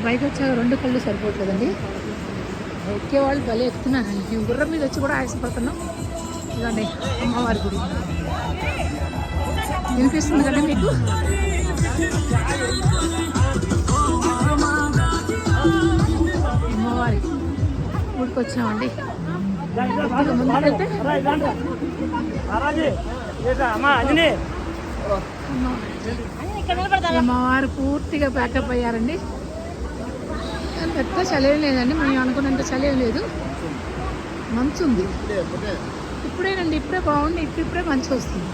Bike వచ్చాక రెండు కళ్ళు సరిపోవట్లేదండి. ఎక్కేవాళ్ళు భలే ఎక్కుతున్నారండి. మేము గుర్రం మీద వచ్చి కూడా ఆయాసపడుతున్నాం. ఇదండి అమ్మవారి గుడి. వినిపిస్తుంది కదా మీకు? అమ్మవారి గుడికి వచ్చామండి. ముందుకెళ్తే అమ్మవారు పూర్తిగా ప్యాకప్ అయ్యారండి. పెద్ద చలేం లేదండి, మేము అనుకున్నంత చలేం లేదు. మంచు ఉంది ఇప్పుడేనండి, ఇప్పుడే బాగుంది. ఇప్పుడే మంచి వస్తుంది.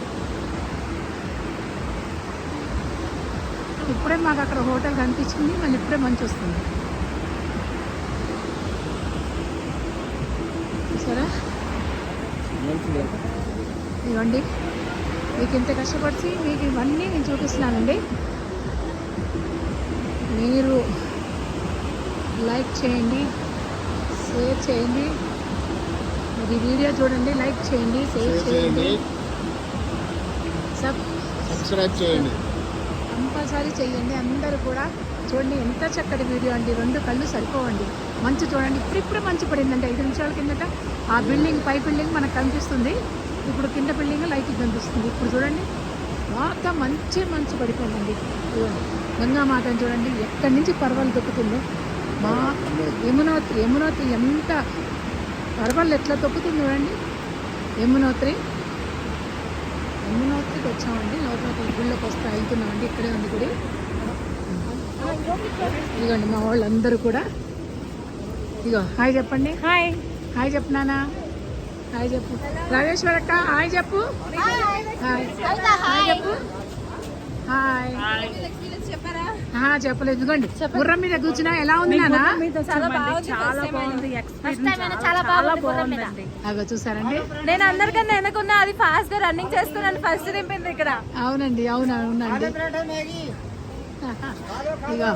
ఇప్పుడే మాకు అక్కడ హోటల్ కనిపించింది, మళ్ళీ ఇప్పుడే మంచి వస్తుంది. సరే ఇవ్వండి, మీకు ఇంత కష్టపడి మీకు ఇవన్నీ నేను చూపిస్తున్నానండి. మీరు లైక్ చేయండి, షేర్ చేయండి, మరి వీడియో చూడండి, లైక్ చేయండి, షేర్ చేయండి, సబ్స్క్రైబ్ చేయండి, కంపల్సరీ చేయండి. అందరూ కూడా చూడండి, ఎంత చక్కటి వీడియో అండి. రెండు కళ్ళు సరిపోవండి. మంచు చూడండి, ఇప్పుడిప్పుడే మంచు పడిందండి. 5 నిమిషాల కిందట ఆ బిల్డింగ్, పై బిల్డింగ్ మనకు కనిపిస్తుంది. ఇప్పుడు కింద బిల్డింగ్ లైట్ కనిపిస్తుంది. ఇప్పుడు చూడండి, బాగా మంచు పడిపోయిందండి. గంగామాతను చూడండి ఎక్కడి నుంచి పర్వాలు తొక్కుతుందో. మా యమునోత్రి ఎంత పర్వాలు ఎట్లా తొక్కుతుంది చూడండి. యమునోత్రికి వచ్చామండి. లోపలికి గుళ్ళకి వెళ్తున్నామండి. ఇక్కడే ఉంది గుడి. ఇదిగోండి మా వాళ్ళందరూ కూడా. ఇగో హాయ్ చెప్పండి. హాయ్ చెప్పు నాన్న. హాయ్ చెప్పు రాజేశ్వరక్క. హాయ్ చెప్పు. హాయ్ చెప్పు. హాయ్ చెప్పలేదు. ఇదిగోండి గుర్రం మీద కూర్చున్నా ఎలా ఉంది నాన్న? అగో చూసారండి, నేను అందరికన్నా వెనకున్నా. అది ఫాస్ట్ గా రన్నింగ్ చేస్తున్నాను, ఫస్ట్ దింపింది ఇక్కడ. అవునండి, అవునండి. ఇగో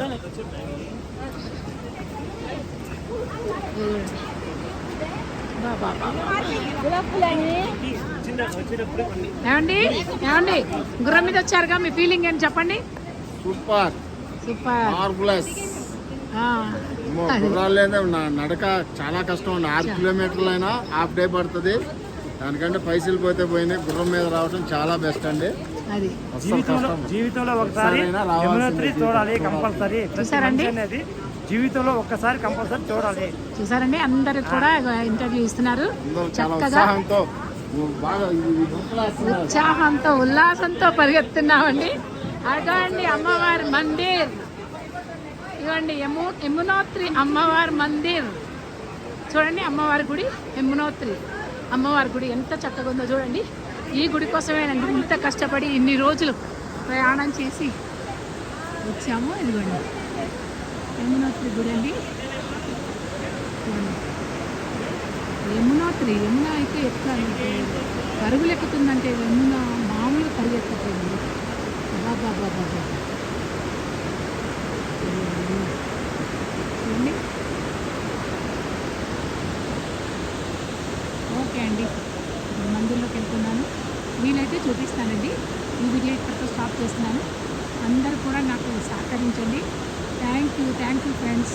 ఏమండి గుర్రం మీద వచ్చారుగా, మీ ఫీలింగ్ ఏంటి చెప్పండి? Super marvellous. నడక చాలా కష్టం అండి. 6 కిలోమీటర్లు అయినా హాఫ్ డే పడుతుంది. దానికంటే పైసలు పోతే పోయినాయి. గుర్రం మీద రావడం చాలా బెస్ట్ అండి. అది జీవితంలో ఒకసారి చూడాలి కంపల్సరీ. జీవితంలో ఒక్కసారి కంపల్సరీ చూడాలి. చూసారండి, అందరు కూడా ఇంటర్వ్యూ ఇస్తున్నారు. చక్కగా ఉత్సాహంతో ఉల్లాసంతో పరిగెత్తున్నామండి. అదండి అమ్మవారి మందిర్. ఇవ్వండి యమునోత్రి అమ్మవారి మందిర్. చూడండి అమ్మవారి గుడి, యమునోత్రి అమ్మవారి గుడి ఎంత చక్కగా ఉందో చూడండి. ఈ గుడి కోసమేనండి ఇంత కష్టపడి ఇన్ని రోజులు ప్రయాణం చేసి వచ్చాము. ఇదిగోండి యమునోత్రి గుడి అండి. యమున అయితే ఎట్లా అంటే పరుగులు ఎక్కుతుందంటే యమున మామూలు పరిగెత్తట్లేదు. బాబా చూడండి. ఓకే అండి, మందిర్లోకి వెళ్తున్నాను. వీలైతే చూపిస్తానండి. ఈ వీడియో ఇక్కడితో స్టాప్ చేస్తున్నాను. అందరూ కూడా నాకు సహకరించండి. Thank you friends.